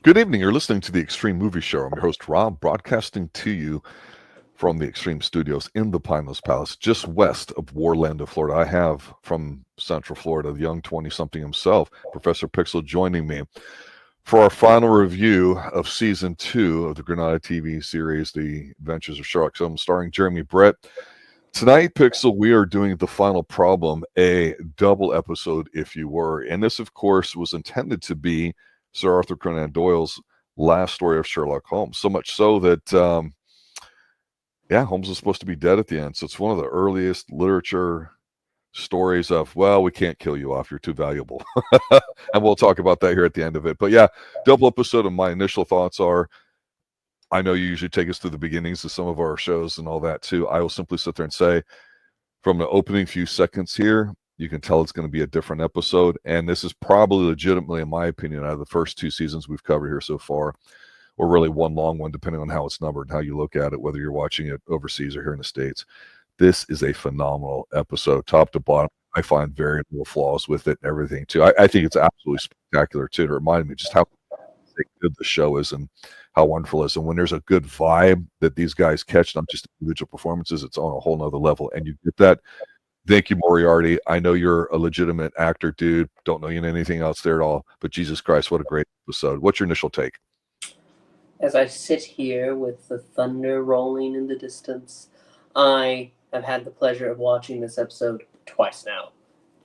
Good evening. You're listening to the Xtreme Movie Show. I'm your host, Rob, broadcasting to you from the Xtreme Studios in the Pineless Palace, just west of Orlando, Florida. I have from Central Florida, the young 20-something himself, Professor Pixel, joining me for our final review of Season 2 of the Granada TV series, The Adventures of Sherlock Holmes, starring Jeremy Brett. Tonight, Pixel, we are doing The Final Problem, a double episode, if you were. And this, of course, was intended to be Sir Arthur Conan Doyle's last story of Sherlock Holmes. So much so that, Holmes was supposed to be dead at the end. So it's one of the earliest literature stories of, well, we can't kill you off. You're too valuable. And we'll talk about that here at the end of it. But yeah, double episode, and my initial thoughts are, I know you usually take us through the beginnings of some of our shows and all that too. I will simply sit there and say, from the opening few seconds here, you can tell it's going to be a different episode. And this is probably legitimately, in my opinion, out of the first two seasons we've covered here so far, or really one long one, depending on how it's numbered and how you look at it, whether you're watching it overseas or here in the States. This is a phenomenal episode, top to bottom. I find very little flaws with it and everything, too. I think it's absolutely spectacular, too, to remind me just how good the show is and how wonderful it is. And when there's a good vibe that these guys catch, not just individual performances, it's on a whole nother level. And you get that. Thank you, Moriarty. I know you're a legitimate actor, dude. Don't know you in anything else there at all. But Jesus Christ, what a great episode. What's your initial take? As I sit here with the thunder rolling in the distance, I have had the pleasure of watching this episode twice now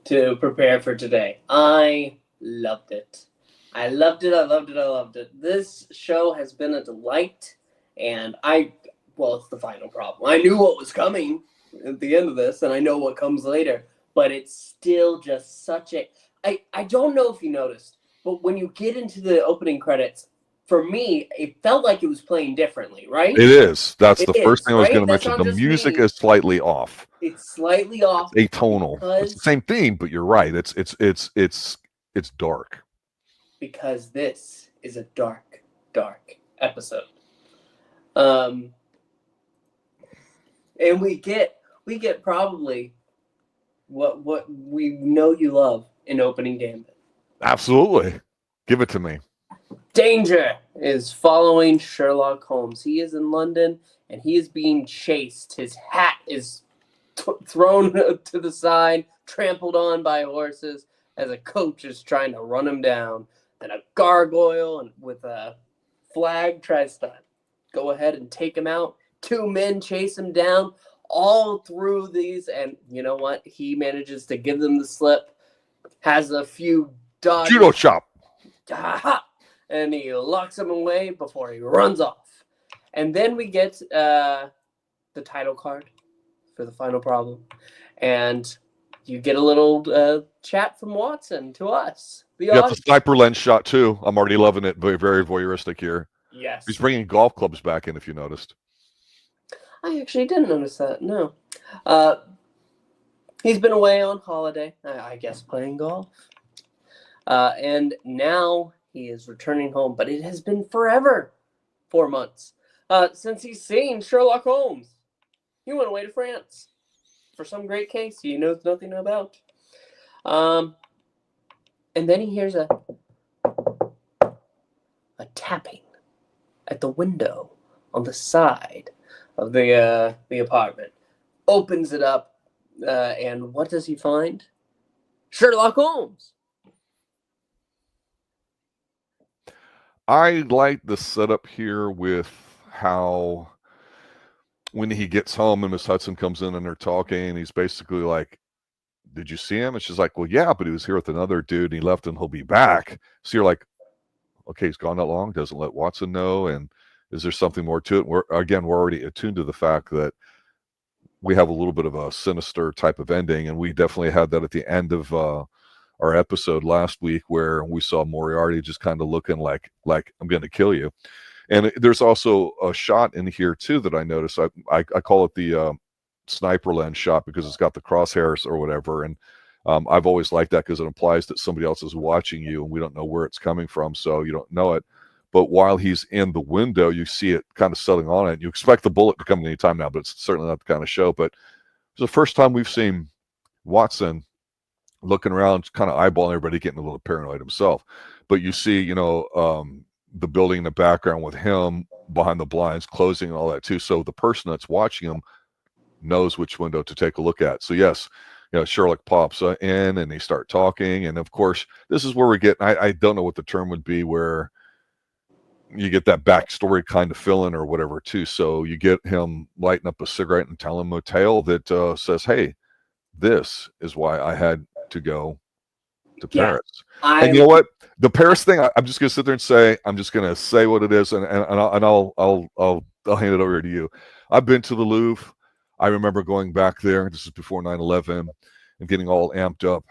to prepare for today. I loved it. I loved it. This show has been a delight, and it's the final problem. I knew what was coming at the end of this, and I know what comes later, but it's still just such a... I don't know if you noticed, but when you get into the opening credits, for me, it felt like it was playing differently, right? It is. That's the first thing I was going to mention. The music is slightly off. It's slightly off. It's atonal. It's the same theme, but you're right. It's dark. Because this is a dark episode. And we get probably what we know you love in Opening Gambit. Absolutely. Give it to me. Danger is following Sherlock Holmes. He is in London, and he is being chased. His hat is thrown to the side, trampled on by horses, as a coach is trying to run him down. Then a gargoyle with a flag tries to go ahead and take him out. Two men chase him down all through these, and you know what? He manages to give them the slip, has a few dodges. Judo chop. And he locks him away before he runs off. And then we get the title card for The Final Problem. And you get a little chat from Watson to us. You got the sniper lens shot, too. I'm already loving it. Very, very voyeuristic here. Yes. He's bringing golf clubs back in, if you noticed. I actually didn't notice that, no. He's been away on holiday, I guess, playing golf. And now he is returning home, but it has been forever, 4 months, since he's seen Sherlock Holmes. He went away to France for some great case he knows nothing about. And then he hears a tapping at the window on the side of the apartment. Opens it up, and what does he find? Sherlock Holmes. I like the setup here with how when he gets home and Miss Hudson comes in and they're talking, he's basically like, did you see him? And she's like, well, yeah, but he was here with another dude and he left and he'll be back. So you're like, okay, he's gone that long, doesn't let Watson know. And is there something more to it? We're already attuned to the fact that we have a little bit of a sinister type of ending. And we definitely had that at the end of our episode last week where we saw Moriarty just kind of looking like I'm going to kill you. And there's also a shot in here too that I noticed. I call it the sniper lens shot because it's got the crosshairs or whatever. And I've always liked that because it implies that somebody else is watching you and we don't know where it's coming from, so you don't know it. But while he's in the window, you see it kind of settling on it. You expect the bullet to come any time now, but it's certainly not the kind of show. But it's the first time we've seen Watson looking around, kind of eyeballing everybody, getting a little paranoid himself. But you see, the building in the background with him behind the blinds closing and all that too. So the person that's watching him knows which window to take a look at. So yes, Sherlock pops in and they start talking. And of course, this is where we get, I don't know what the term would be, where you get that backstory kind of fill-in or whatever too. So you get him lighting up a cigarette and telling him a tale that says, hey, this is why I had to go to Paris. And you know what? The Paris thing, I'm just going to sit there and say, I'm just going to say what it is, and I'll hand it over to you. I've been to the Louvre. I remember going back there. This is before 9/11, and getting all amped up,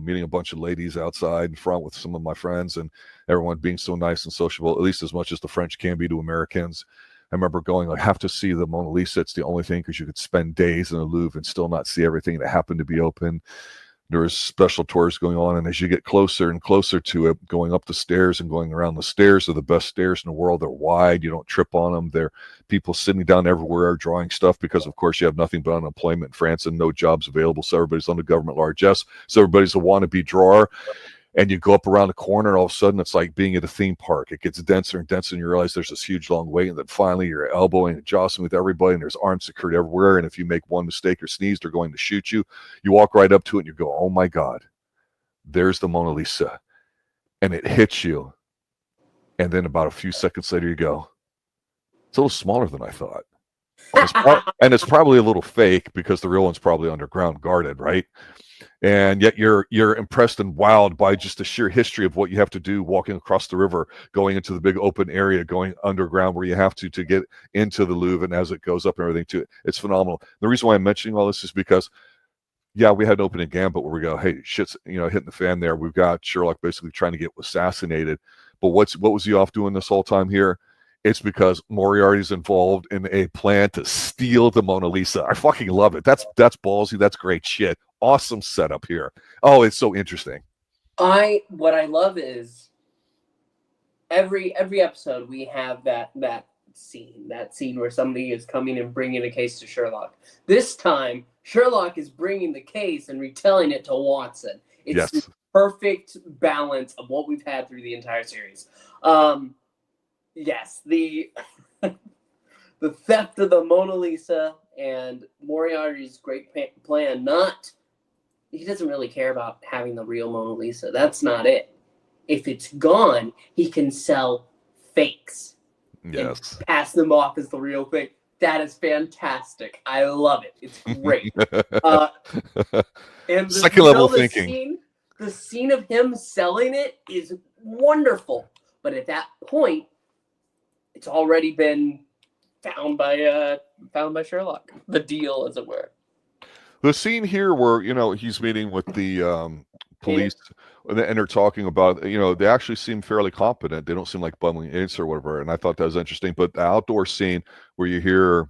meeting a bunch of ladies outside in front with some of my friends, and everyone being so nice and sociable, at least as much as the French can be to Americans. I remember going, I have to see the Mona Lisa. It's the only thing, because you could spend days in the Louvre and still not see everything that happened to be open. There was special tours going on, and as you get closer and closer to it, going up the stairs and going around, the stairs are the best stairs in the world. They're wide. You don't trip on them. There are people sitting down everywhere drawing stuff because, of course, you have nothing but unemployment in France and no jobs available, so everybody's on the government largesse. So everybody's a wannabe drawer. And you go up around the corner, and all of a sudden it's like being at a theme park. It gets denser and denser, and you realize there's this huge long wait, and then finally you're elbowing and jostling with everybody, and there's armed security everywhere, and if you make one mistake or sneeze, they're going to shoot you. You walk right up to it, and you go, oh my God, there's the Mona Lisa. And it hits you. And then about a few seconds later, you go, it's a little smaller than I thought. And it's probably a little fake, because the real one's probably underground guarded, right? And yet you're impressed and wowed by just the sheer history of what you have to do walking across the river, going into the big open area, going underground where you have to get into the Louvre, and as it goes up and everything too. It's phenomenal. The reason why I'm mentioning all this is because, yeah, we had an opening gambit where we go, hey, shit's hitting the fan there. We've got Sherlock basically trying to get assassinated. But what was he off doing this whole time here? It's because Moriarty's involved in a plan to steal the Mona Lisa. I fucking love it. That's ballsy. That's great shit. Awesome setup here. Oh, it's so interesting. What I love is every episode we have that scene where somebody is coming and bringing a case to Sherlock. This time, Sherlock is bringing the case and retelling it to Watson. It's the perfect balance of what we've had through the entire series. Yes, the theft of the Mona Lisa and Moriarty's great plan. He doesn't really care about having the real Mona Lisa. That's not it. If it's gone, he can sell fakes. Yes. And pass them off as the real thing. That is fantastic. I love it. It's great. And second level thinking. The scene of him selling it is wonderful. But at that point, it's already been found by Sherlock. The deal, as it were. The scene here where, he's meeting with the police, and they're talking about, they actually seem fairly competent. They don't seem like bumbling idiots or whatever. And I thought that was interesting. But the outdoor scene where you hear,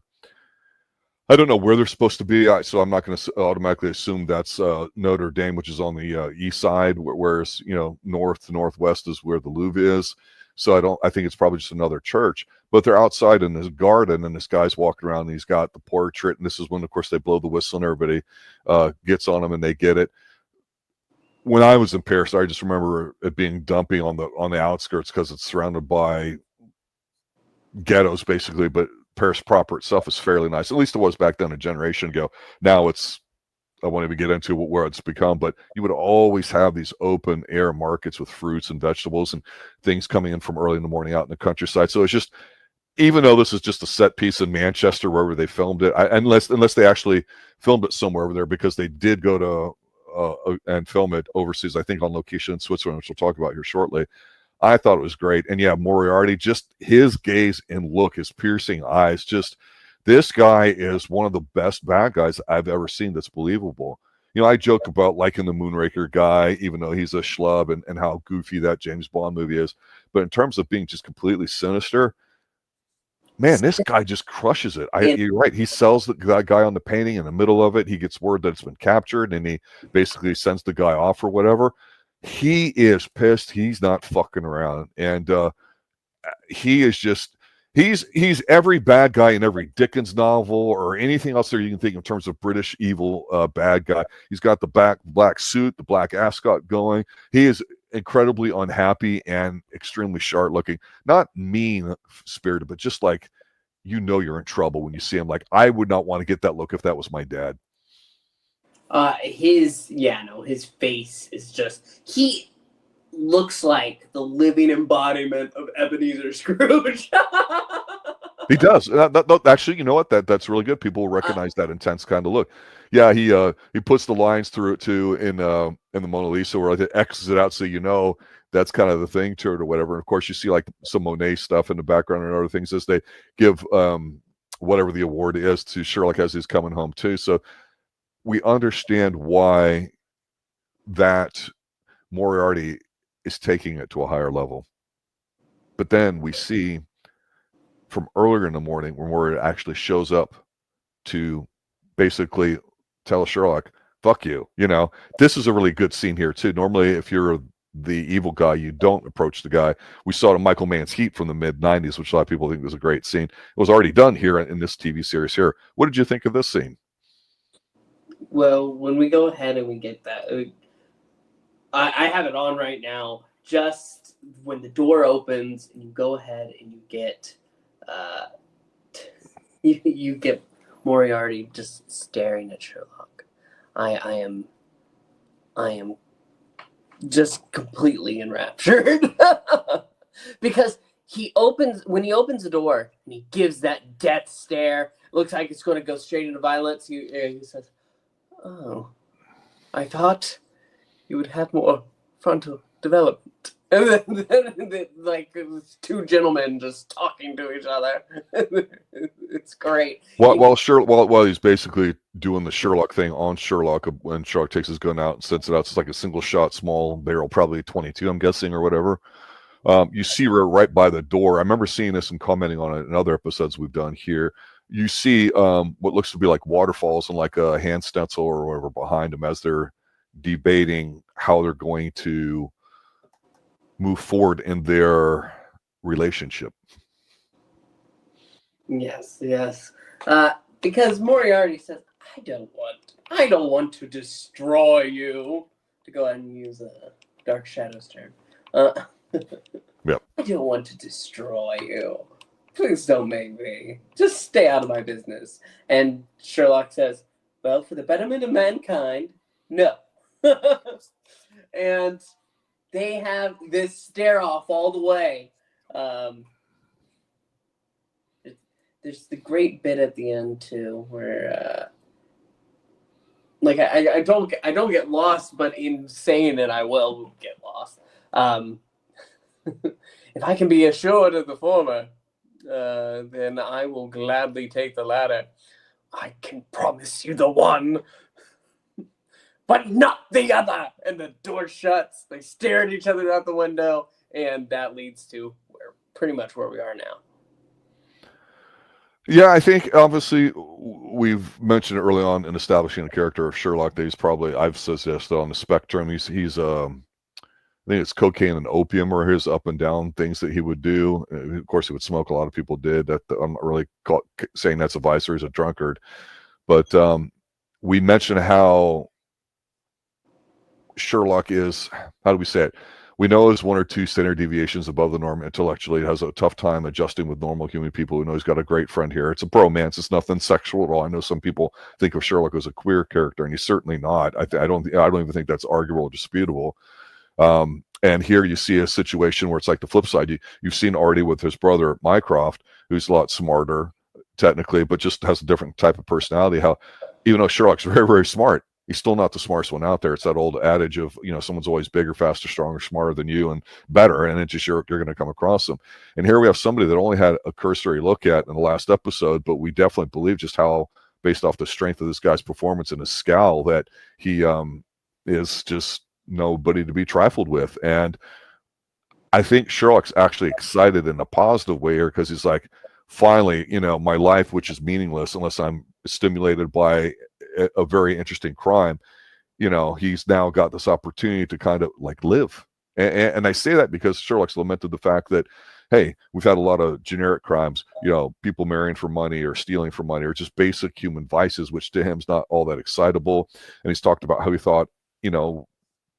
I don't know where they're supposed to be, so I'm not going to automatically assume that's Notre Dame, which is on the east side, whereas, north to northwest is where the Louvre is. So I think it's probably just another church, but they're outside in this garden, and this guy's walking around, and he's got the portrait, and this is when, of course, they blow the whistle and everybody gets on him and they get it. When I was in Paris, I just remember it being dumpy on the outskirts because it's surrounded by ghettos basically, but Paris proper itself is fairly nice. At least it was back then, a generation ago. Now I won't even get into where it's become, but you would always have these open air markets with fruits and vegetables and things coming in from early in the morning out in the countryside. So it's just, even though this is just a set piece in Manchester, wherever they filmed it, unless they actually filmed it somewhere over there, because they did go to and film it overseas, I think on location in Switzerland, which we'll talk about here shortly. I thought it was great. And yeah, Moriarty, just his gaze and look, his piercing eyes, just, this guy is one of the best bad guys I've ever seen that's believable. I joke about liking the Moonraker guy, even though he's a schlub, and how goofy that James Bond movie is. But in terms of being just completely sinister, man, this guy just crushes it. You're right. He sells that guy on the painting in the middle of it. He gets word that it's been captured, and he basically sends the guy off or whatever. He is pissed. He's not fucking around. And he is just... He's every bad guy in every Dickens novel or anything else there you can think in terms of British evil bad guy. He's got the black suit, the black ascot going. He is incredibly unhappy and extremely sharp looking. Not mean spirited, but just like, you're in trouble when you see him. Like, I would not want to get that look if that was my dad. His face is just, he looks like the living embodiment of Ebenezer Scrooge. He does. Actually, you know what? That's really good. People recognize that intense kind of look. Yeah, he puts the lines through it too in the Mona Lisa, where it X's it out, so that's kind of the thing to it or whatever. And of course, you see like some Monet stuff in the background and other things as they give whatever the award is to Sherlock as he's coming home too. So we understand why that Moriarty is taking it to a higher level. But then we see from earlier in the morning when Moriarty actually shows up to basically tell Sherlock, fuck you. This is a really good scene here too. Normally, if you're the evil guy, you don't approach the guy. We saw it in Michael Mann's Heat from the mid-90s, which a lot of people think was a great scene. It was already done here in this TV series here. What did you think of this scene? Well, when we go ahead and we get that, I have it on right now. Just when the door opens and you go ahead and you get you get Moriarty just staring at Sherlock. I am just completely enraptured because when he opens the door and he gives that death stare, it looks like it's going to go straight into violence. He says, "Oh, I thought you would have more frontal development." And then like it was two gentlemen just talking to each other. It's great. While he's basically doing the Sherlock thing on Sherlock, when Sherlock takes his gun out and sets it out, it's like a single shot, small barrel, probably 22, I'm guessing, or whatever. You see her right by the door. I remember seeing this and commenting on it in other episodes we've done here. You see what looks to be like waterfalls and like a hand stencil or whatever behind them as they're debating how they're going to move forward in their relationship. Yes. Because Moriarty says, I don't want to destroy you. To go ahead and use a Dark Shadows term. Yep. I don't want to destroy you. Please don't make me. Just stay out of my business. And Sherlock says, well, for the betterment of mankind, no. And they have this stare off all the way. There's the great bit at the end too, where like I don't get lost, but in saying it, I will get lost. If I can be assured of the former, then I will gladly take the latter. I can promise you the one, but not the other. And the door shuts. They stare at each other out the window, and that leads to pretty much where we are now. Yeah, I think obviously we've mentioned early on in establishing the character of Sherlock that he's probably, I've suggested, on the spectrum. He's I think it's cocaine and opium are his up and down things that he would do. Of course, he would smoke. A lot of people did. I'm not really saying that's a vice or he's a drunkard. But we mentioned how Sherlock is, how do we say it? We know there's one or two standard deviations above the norm intellectually. He has a tough time adjusting with normal human people. We know he's got a great friend here. It's a bromance. It's nothing sexual at all. I know some people think of Sherlock as a queer character, and he's certainly not. I don't even think that's arguable or disputable. And here you see a situation where it's like the flip side. You've seen already with his brother Mycroft, who's a lot smarter technically, but just has a different type of personality. How even though Sherlock's very, very smart, he's still not the smartest one out there. It's that old adage of, someone's always bigger, faster, stronger, smarter than you and better, and it's just you're going to come across them. And here we have somebody that only had a cursory look at in the last episode, but we definitely believe just how, based off the strength of this guy's performance and his scowl, that he is just nobody to be trifled with. And I think Sherlock's actually excited in a positive way here because he's like, finally, my life, which is meaningless unless I'm stimulated by a very interesting crime, he's now got this opportunity to kind of like live. And I say that because Sherlock's lamented the fact that, hey, we've had a lot of generic crimes, people marrying for money or stealing for money or just basic human vices, which to him is not all that excitable. And he's talked about how he thought,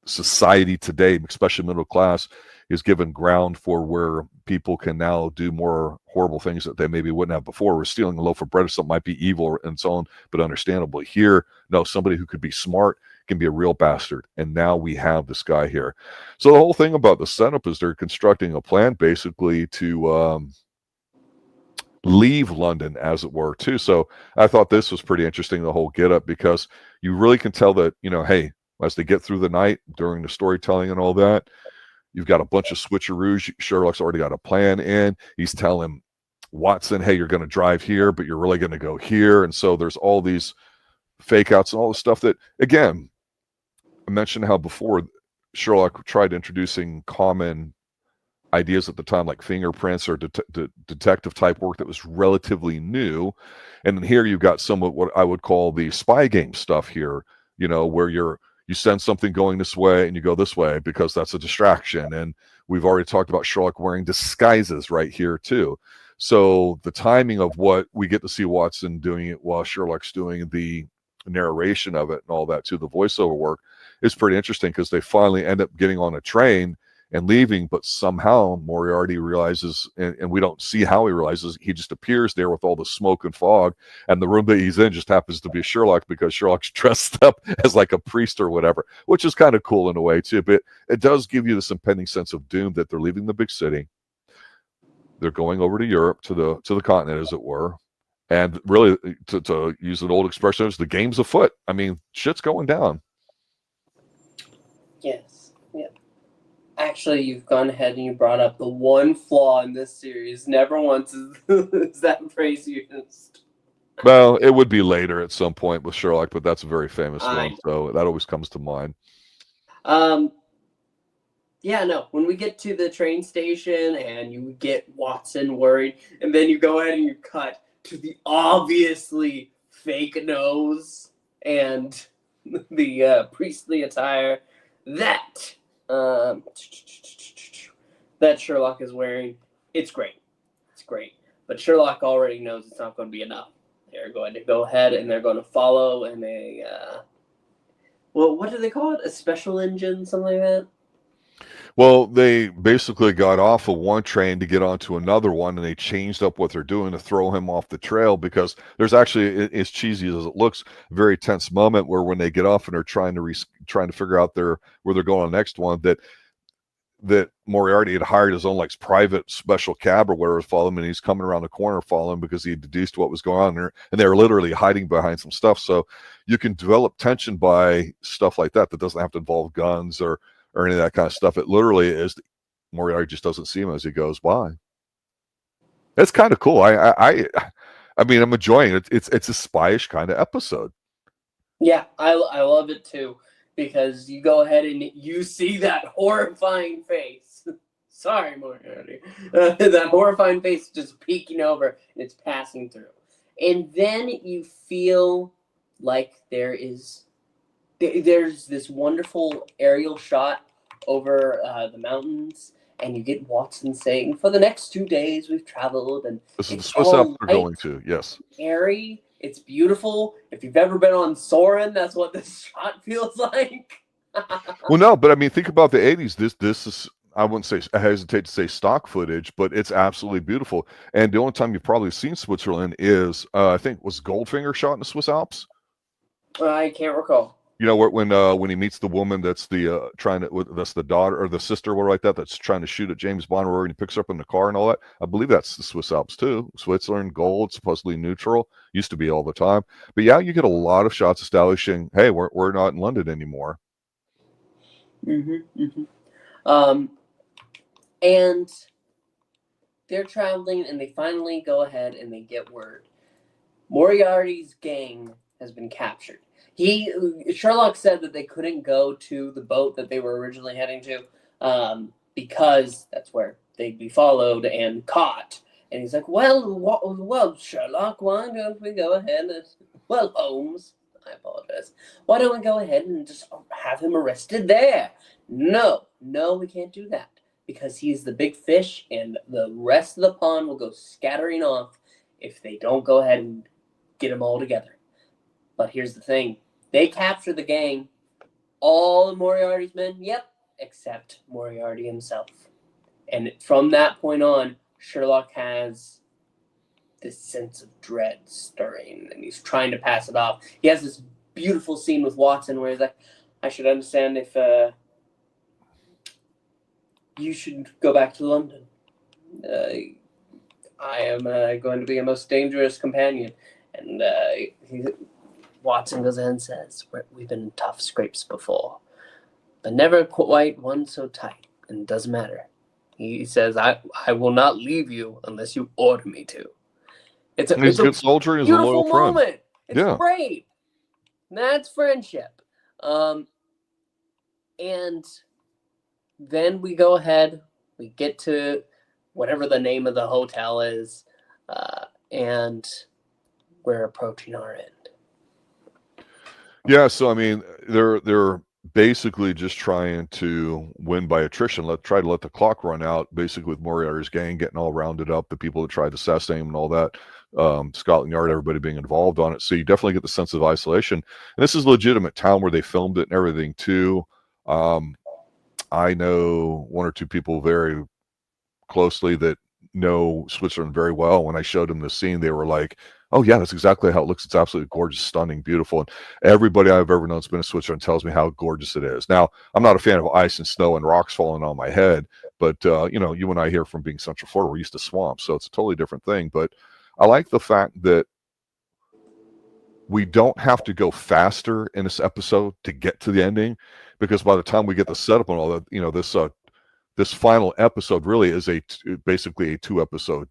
society today, especially middle class, is given ground for where people can now do more horrible things that they maybe wouldn't have before. We're stealing a loaf of bread or something might be evil and so on, but understandable. Here, no, somebody who could be smart can be a real bastard. And now we have this guy here. So the whole thing about the setup is they're constructing a plan basically to leave London, as it were, too. So I thought this was pretty interesting, the whole get up, because you really can tell that, hey, as they get through the night during the storytelling and all that, you've got a bunch of switcheroos. Sherlock's already got a plan in. He's telling Watson, hey, you're going to drive here, but you're really going to go here. And so there's all these fake outs and all the stuff that, again, I mentioned how before Sherlock tried introducing common ideas at the time, like fingerprints or detective type work that was relatively new. And then here you've got some of what I would call the spy game stuff here, where you send something going this way and you go this way because that's a distraction. And we've already talked about Sherlock wearing disguises right here too. So the timing of what we get to see Watson doing it while Sherlock's doing the narration of it and all that too, the voiceover work, is pretty interesting because they finally end up getting on a train and leaving, but somehow Moriarty realizes, and we don't see how he realizes, he just appears there with all the smoke and fog, and the room that he's in just happens to be Sherlock because Sherlock's dressed up as like a priest or whatever, which is kind of cool in a way too. But it does give you this impending sense of doom that they're leaving the big city, they're going over to Europe, to the continent, as it were, and really, to use an old expression, the game's afoot. I mean, shit's going down. Yes. Yeah. Actually, you've gone ahead and you brought up the one flaw in this series. Never once is that phrase used. Well, it would be later at some point with Sherlock, but that's a very famous one, so that always comes to mind. Yeah, no. When we get to the train station and you get Watson worried, and then you go ahead and you cut to the obviously fake nose and the priestly attire that Sherlock is wearing, it's great. It's great. But Sherlock already knows it's not going to be enough. They're going to go ahead and they're going to follow in what do they call it? A special engine, something like that? Well, they basically got off of one train to get onto another one, and they changed up what they're doing to throw him off the trail, because there's actually, as cheesy as it looks, a very tense moment where when they get off and are trying to figure out where they're going on the next one, that Moriarty had hired his own like private special cab or whatever to follow him, and he's coming around the corner following because he deduced what was going on there, and they were literally hiding behind some stuff. So you can develop tension by stuff like that doesn't have to involve guns or any of that kind of stuff. It literally is Moriarty just doesn't see him as he goes by. That's kind of cool. I mean, I'm enjoying it. It's a spyish kind of episode. Yeah, I love it too, because you go ahead and you see that horrifying face. Sorry, Moriarty. That horrifying face just peeking over and it's passing through. And then you feel like there's this wonderful aerial shot over the mountains, and you get Watson saying, "For the next 2 days we've traveled, and this is the Swiss Alps we're going to." Yes, airy. It's beautiful. If you've ever been on Soarin', that's what this shot feels like. Well, no, but I mean, think about the '80s. This is, I hesitate to say stock footage, but it's absolutely beautiful. And the only time you've probably seen Switzerland is, I think, was Goldfinger shot in the Swiss Alps. I can't recall. When he meets the woman that's that's the daughter or the sister, or like that, that's trying to shoot at James Bond, and he picks her up in the car and all that. I believe that's the Swiss Alps too. Switzerland, gold, supposedly neutral, used to be all the time. But yeah, you get a lot of shots establishing, hey, we're not in London anymore. And they're traveling, and they finally go ahead and they get word. Moriarty's gang has been captured. Sherlock said that they couldn't go to the boat that they were originally heading to, because that's where they'd be followed and caught. And he's like, well, Sherlock, why don't we go ahead and, Holmes, I apologize. Why don't we go ahead and just have him arrested there? No, we can't do that, because he's the big fish, and the rest of the pond will go scattering off if they don't go ahead and get them all together. But here's the thing. They capture the gang, all of Moriarty's men? Yep, except Moriarty himself. And from that point on, Sherlock has this sense of dread stirring, and he's trying to pass it off. He has this beautiful scene with Watson where he's like, I should understand if you should go back to London. I am going to be a most dangerous companion. And Watson goes ahead and says, we've been in tough scrapes before, but never quite one so tight, and it doesn't matter. He says, I will not leave you unless you order me to. It's a He's a good soldier. He's a loyal beautiful friend. moment. It's Yeah. great. That's friendship. And then we go ahead, we get to whatever the name of the hotel is, and we're approaching our end. Yeah, so I mean, they're basically just trying to win by attrition. Try to let the clock run out, basically with Moriarty's gang getting all rounded up, the people that tried to assassinate him and all that. Scotland Yard, everybody being involved on it. So you definitely get the sense of isolation. And this is a legitimate town where they filmed it and everything too. I know one or two people very closely that know Switzerland very well. When I showed them the scene, they were like, oh yeah, that's exactly how it looks. It's absolutely gorgeous, stunning, beautiful. And everybody I've ever known that's been in Switzerland tells me how gorgeous it is. Now, I'm not a fan of ice and snow and rocks falling on my head, but you know, you and I here from being Central Florida, we're used to swamps, so it's a totally different thing. But I like the fact that we don't have to go faster in this episode to get to the ending, because by the time we get the setup and all that, you know, this final episode really is basically a 2-episode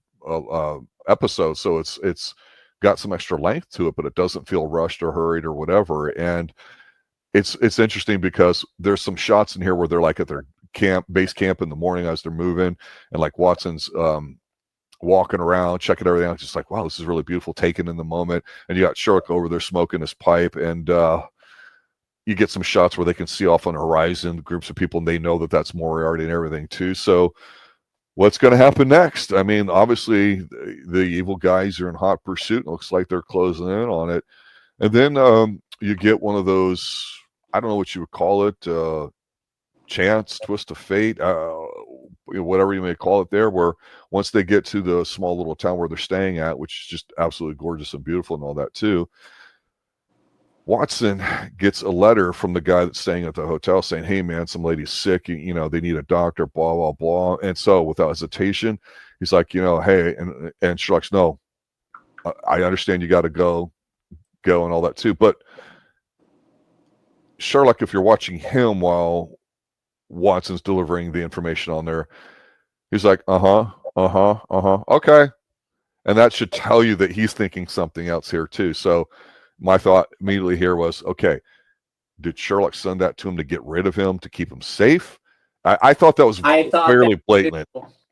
episode, so it's got some extra length to it, but it doesn't feel rushed or hurried or whatever. And it's interesting because there's some shots in here where they're like at their base camp in the morning as they're moving, and like Watson's walking around, checking everything out, just like, wow, this is really beautiful, taken in the moment. And you got Sherlock over there smoking his pipe, and you get some shots where they can see off on the horizon groups of people, and they know that that's Moriarty and everything too. So what's going to happen next? I mean, obviously the evil guys are in hot pursuit. It looks like they're closing in on it. And then you get one of those, I don't know what you would call it, chance, twist of fate, whatever you may call it there, where once they get to the small little town where they're staying at, which is just absolutely gorgeous and beautiful and all that too, Watson gets a letter from the guy that's staying at the hotel saying, hey man, some lady's sick, you know, they need a doctor, blah, blah, blah. And so without hesitation, he's like, you know, hey, and Sherlock's, no, I understand you got to go and all that too. But Sherlock, if you're watching him while Watson's delivering the information on there, he's like, okay. And that should tell you that he's thinking something else here too. So my thought immediately here was, okay, did Sherlock send that to him to get rid of him, to keep him safe? I thought that was fairly blatant.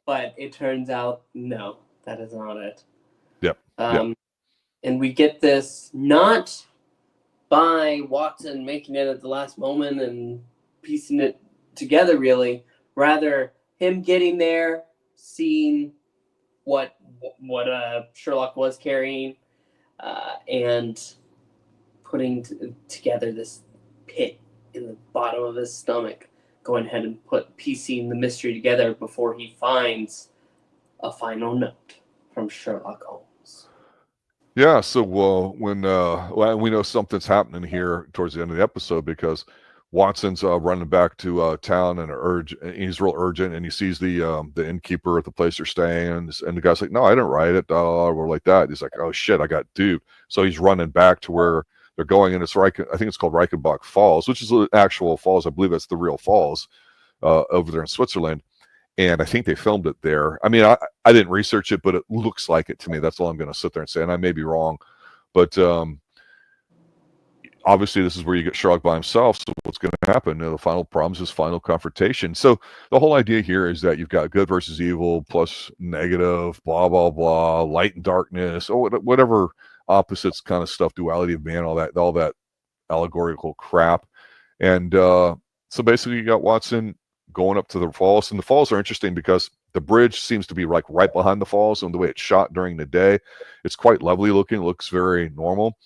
But it turns out, no, that is not it. Yep. And we get this not by Watson making it at the last moment and piecing it together, really. Rather, him getting there, seeing what Sherlock was carrying, and putting together this pit in the bottom of his stomach, going ahead and piecing the mystery together before he finds a final note from Sherlock Holmes. Yeah, so when we know something's happening here towards the end of the episode, because Watson's running back to town and he's real urgent, and he sees the innkeeper at the place they're staying, and the guy's like, no, I didn't write it, or like that. He's like, oh shit, I got duped. So he's running back to where they're going, and I think it's called Reichenbach Falls, which is the actual falls. I believe that's the real falls over there in Switzerland. And I think they filmed it there. I mean, I didn't research it, but it looks like it to me. That's all I'm going to sit there and say, and I may be wrong. But obviously, this is where you get Sherlock by himself, so what's going to happen? The final problem is his final confrontation. So the whole idea here is that you've got good versus evil, plus negative, blah, blah, blah, light and darkness, or whatever opposites kind of stuff, duality of man, all that allegorical crap. And so basically you got Watson going up to the falls. And the falls are interesting because the bridge seems to be like right behind the falls, and the way it's shot during the day, it's quite lovely looking. It looks very normal.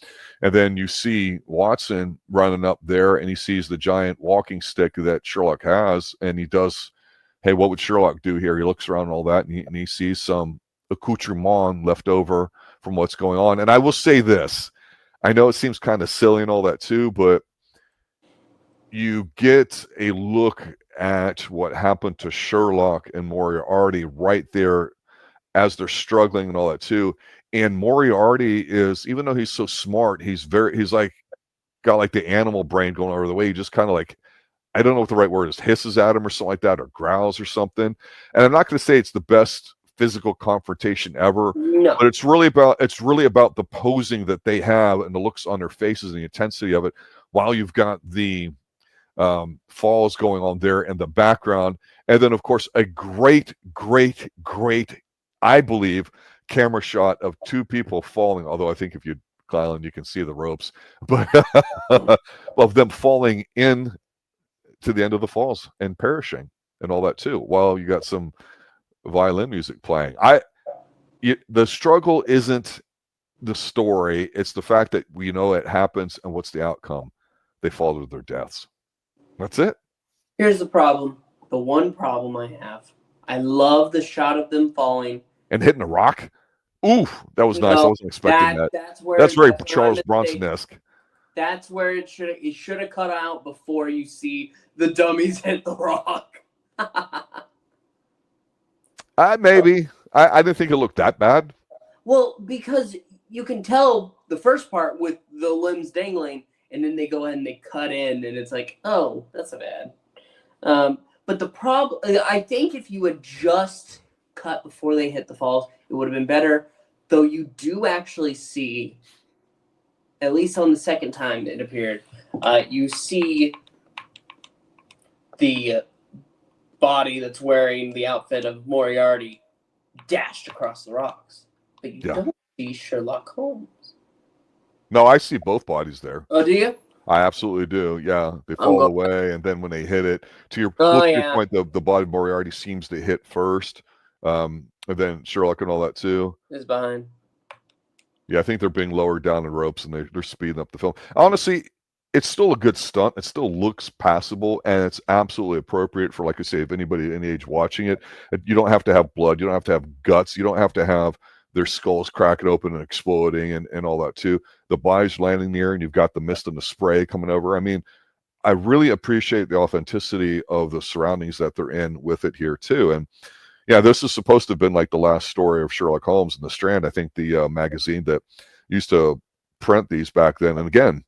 And then you see Watson running up there, and he sees the giant walking stick that Sherlock has, and he does, hey, what would Sherlock do here? He looks around and all that, and he sees some accoutrement left over from what's going on. And I will say this, I know it seems kind of silly and all that too, but you get a look at what happened to Sherlock and Moriarty right there as they're struggling and all that too. And Moriarty is, even though he's so smart, he's like got like the animal brain going over the way. He just kind of like, I don't know what the right word is, hisses at him or something like that, or growls or something. And I'm not going to say it's the best physical confrontation ever, No. but it's really about the posing that they have and the looks on their faces and the intensity of it, while you've got the falls going on there in the background. And then of course a great, I believe, camera shot of two people falling, although I think if you Kylan, you can see the ropes, but of them falling in to the end of the falls and perishing and all that too, while you got some violin music playing. The struggle isn't the story, it's the fact that we know it happens, and what's the outcome? They fall to their deaths. That's it. Here's the problem. The one problem I have. I love the shot of them falling and hitting a rock. Oof, that was nice. I wasn't expecting that. That's very Charles Bronson-esque. That's where it should have cut out before you see the dummies hit the rock. Maybe. I didn't think it looked that bad. Well, because you can tell the first part with the limbs dangling, and then they go ahead and they cut in, and it's like, oh, that's a bad. But the problem, I think if you had just cut before they hit the falls, it would have been better. Though you do actually see, at least on the second time it appeared, you see the body that's wearing the outfit of Moriarty dashed across the rocks. But you don't see Sherlock Holmes. No, I see both bodies there. Oh, do you? I absolutely do. Yeah, they fall away, and then when they hit it, to your point, the body of Moriarty seems to hit first, and then Sherlock and all that too is behind. Yeah, I think they're being lowered down in ropes, and they're speeding up the film. Honestly, it's still a good stunt. It still looks passable, and it's absolutely appropriate for, like I say, if anybody at any age watching it. You don't have to have blood. You don't have to have guts. You don't have to have their skulls cracking open and exploding and all that too. The body's landing near, and you've got the mist and the spray coming over. I mean, I really appreciate the authenticity of the surroundings that they're in with it here too. And yeah, this is supposed to have been like the last story of Sherlock Holmes in the Strand. I think the magazine that used to print these back then, and again,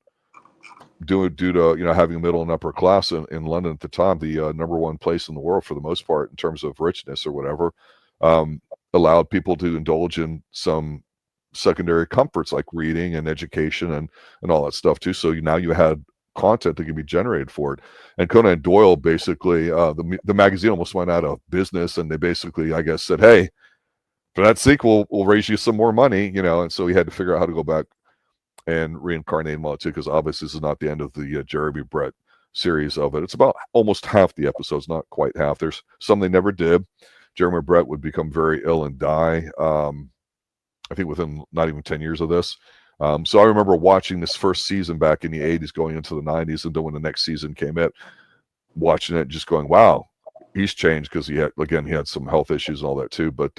due to having a middle and upper class in London at the time, the #1 place in the world for the most part in terms of richness or whatever, allowed people to indulge in some secondary comforts like reading and education and all that stuff too. So now you had content that can be generated for it. And Conan Doyle basically, the magazine almost went out of business, and they basically, I guess, said, hey, for that sequel, we'll raise you some more money, and so he had to figure out how to go back and reincarnate him all too, because obviously this is not the end of the Jeremy Brett series of it. It's about almost half the episodes, not quite half. There's some they never did. Jeremy Brett would become very ill and die, I think within not even 10 years of this. So I remember watching this first season back in the 80s going into the 90s, and then when the next season came in, watching it just going, wow, he's changed, because he had some health issues and all that too. But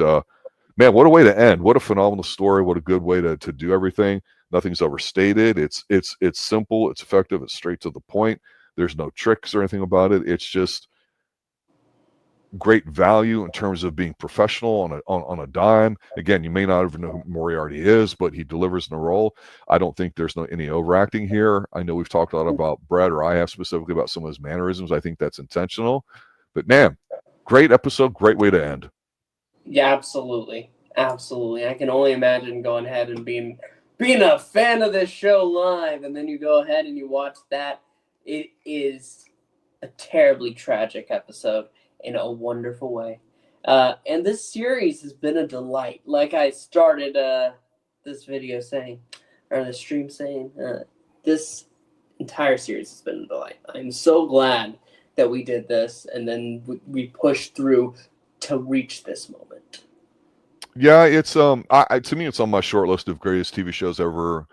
man, what a way to end. What a phenomenal story. What a good way to do everything. Nothing's overstated. It's simple, it's effective, it's straight to the point. There's no tricks or anything about it. It's just great value in terms of being professional on a dime. Again, you may not even know who Moriarty is, but he delivers in a role. I don't think there's any overacting here. I know we've talked a lot about Brett, or I have specifically, about some of his mannerisms. I think that's intentional. But man, great episode, great way to end. Yeah, absolutely. Absolutely. I can only imagine going ahead and being a fan of this show live, and then you go ahead and you watch that. It is a terribly tragic episode in a wonderful way. And this series has been a delight. Like I started this video saying, or the stream saying, this entire series has been a delight. I'm so glad that we did this, and then we pushed through to reach this moment. Yeah, it's to me, it's on my short list of greatest TV shows ever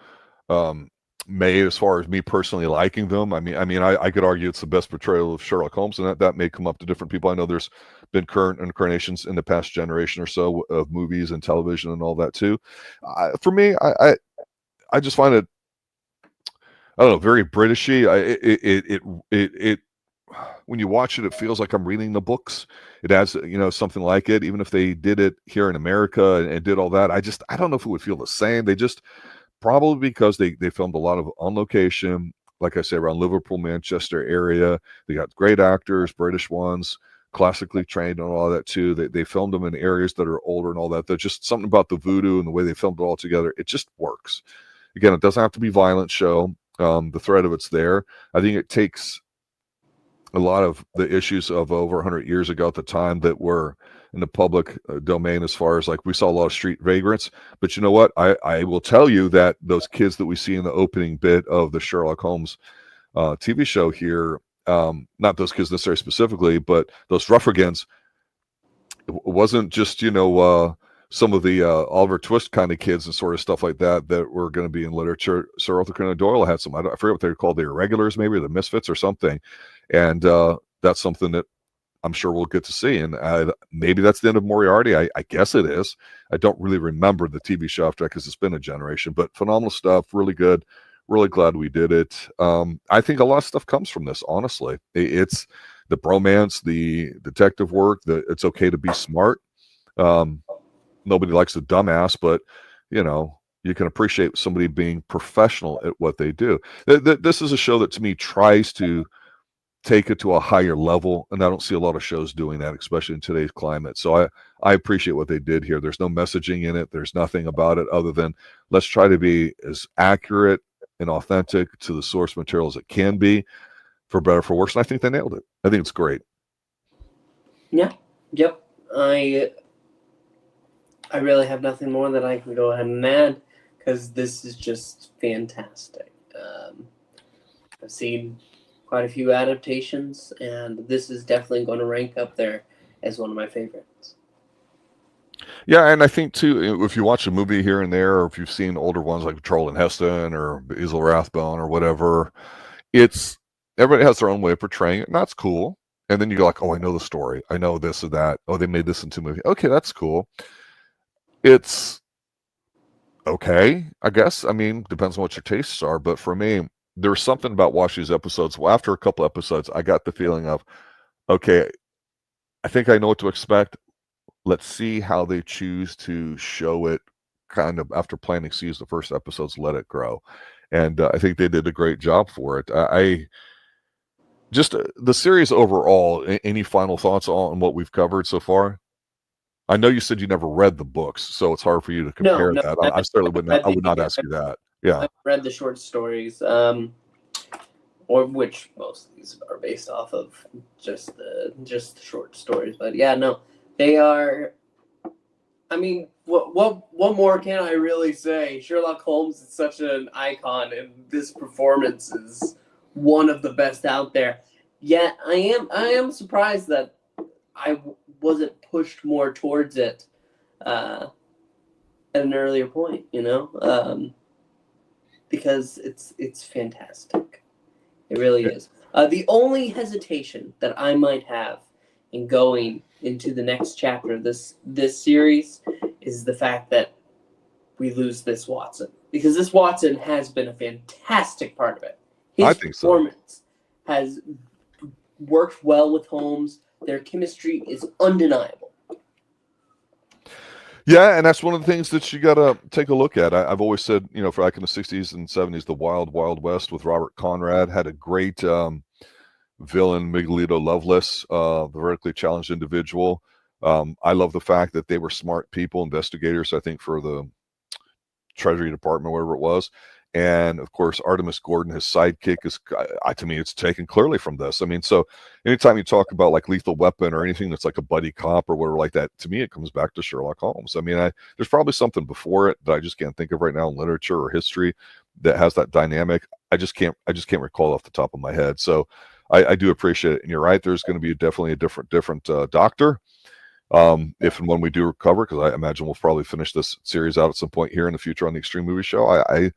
made, as far as me personally liking them. I could argue it's the best portrayal of Sherlock Holmes, and that may come up to different people. I know there's been current incarnations in the past generation or so of movies and television and all that too. For me, I just find it, I don't know, very Britishy. It when you watch it, it feels like I'm reading the books. It has, something like it. Even if they did it here in America and did all that, I don't know if it would feel the same. They just, probably because they filmed a lot of on location, like I say, around Liverpool, Manchester area. They got great actors, British ones, classically trained and all that too. They filmed them in areas that are older and all that. There's just something about the voodoo and the way they filmed it all together. It just works. Again, it doesn't have to be violent show. The thread of it's there. I think it takes a lot of the issues of over 100 years ago at the time that were in the public domain, as far as, like, we saw a lot of street vagrants. But you know what? I will tell you that those kids that we see in the opening bit of the Sherlock Holmes TV show here, not those kids necessarily specifically, but those ruffians, it wasn't just, some of the Oliver Twist kind of kids and sort of stuff like that were going to be in literature. Sir Arthur Conan Doyle had some, I forget what they were called, the irregulars, maybe, or the misfits or something. And that's something that I'm sure we'll get to see. And maybe that's the end of Moriarty. I guess it is. I don't really remember the TV show after that because it's been a generation. But phenomenal stuff, really good. Really glad we did it. I think a lot of stuff comes from this, honestly. It's the bromance, the detective work, it's okay to be smart. Nobody likes a dumbass, but, you can appreciate somebody being professional at what they do. This is a show that, to me, tries to take it to a higher level, and I don't see a lot of shows doing that, especially in today's climate. So I appreciate what they did here. There's no messaging in it. There's nothing about it other than, let's try to be as accurate and authentic to the source material as it can be, for better or for worse. And I think they nailed it. I think it's great. Yeah. Yep. I really have nothing more that I can go ahead and add, because this is just fantastic. I've seen quite a few adaptations, and this is definitely going to rank up there as one of my favorites. Yeah, and I think too, if you watch a movie here and there, or if you've seen older ones like Charlton Heston or Basil Rathbone or whatever, everybody has their own way of portraying it, and that's cool. And then you go like, oh, I know the story. I know this or that. Oh, they made this into a movie. Okay, that's cool. It's okay, I guess. I mean, depends on what your tastes are. But for me, there's something about watching these episodes. Well, after a couple episodes, I got the feeling of, okay, I think I know what to expect. Let's see how they choose to show it, kind of after planting seeds the first episodes, let it grow. And I think they did a great job for it. I just, the series overall, any final thoughts on what we've covered so far? I know you said you never read the books, so it's hard for you to compare that. I certainly would not. I would not ask you that. Yeah, I've read the short stories, or which most of these are based off of just the short stories. But yeah, no, they are. I mean, what more can I really say? Sherlock Holmes is such an icon, and this performance is one of the best out there. Yet I am surprised that I wasn't pushed more towards it at an earlier point, because it's fantastic. It really is. The only hesitation that I might have in going into the next chapter of this series is the fact that we lose this Watson, because this Watson has been a fantastic part of it. His performance has worked well with Holmes. Their chemistry is undeniable. Yeah, and that's one of the things that you got to take a look at. I've always said, for back in the 60s and 70s, the Wild Wild West with Robert Conrad had a great villain, Miguelito Loveless, the vertically challenged individual. I love the fact that they were smart people, investigators, I think, for the Treasury Department, whatever it was. And of course, Artemis Gordon, his sidekick, is, to me, it's taken clearly from this. I mean, so anytime you talk about like Lethal Weapon or anything that's like a buddy cop or whatever like that, to me, it comes back to Sherlock Holmes. I mean, there's probably something before it that I just can't think of right now in literature or history that has that dynamic. I just can't recall off the top of my head. So I do appreciate it. And you're right, there's going to be definitely a different doctor. If and when we do recover, because I imagine we'll probably finish this series out at some point here in the future on the Xtreme Movie Show. I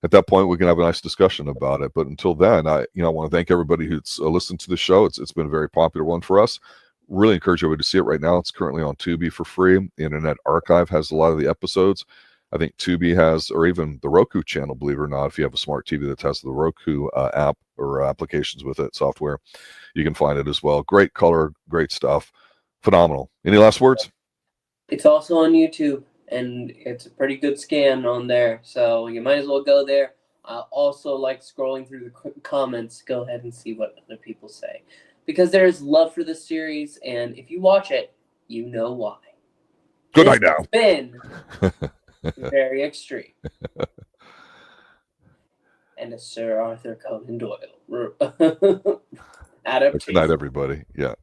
at that point we can have a nice discussion about it. But until then, I want to thank everybody who's listened to the show. It's been a very popular one for us. Really encourage everybody to see it right now. It's currently on Tubi for free. The Internet Archive has a lot of the episodes. I think Tubi has, or even the Roku channel, believe it or not, if you have a smart TV that has the Roku app or applications with it, software, you can find it as well. Great color, great stuff. Phenomenal. Any last words? It's also on YouTube, and it's a pretty good scan on there, so you might as well go there. I also like scrolling through the comments. Go ahead and see what other people say, because there's love for this series, and if you watch it, you know why. Good night now. It's been very extreme. And a Sir Arthur Conan Doyle adaptation. Good night, everybody. Yeah.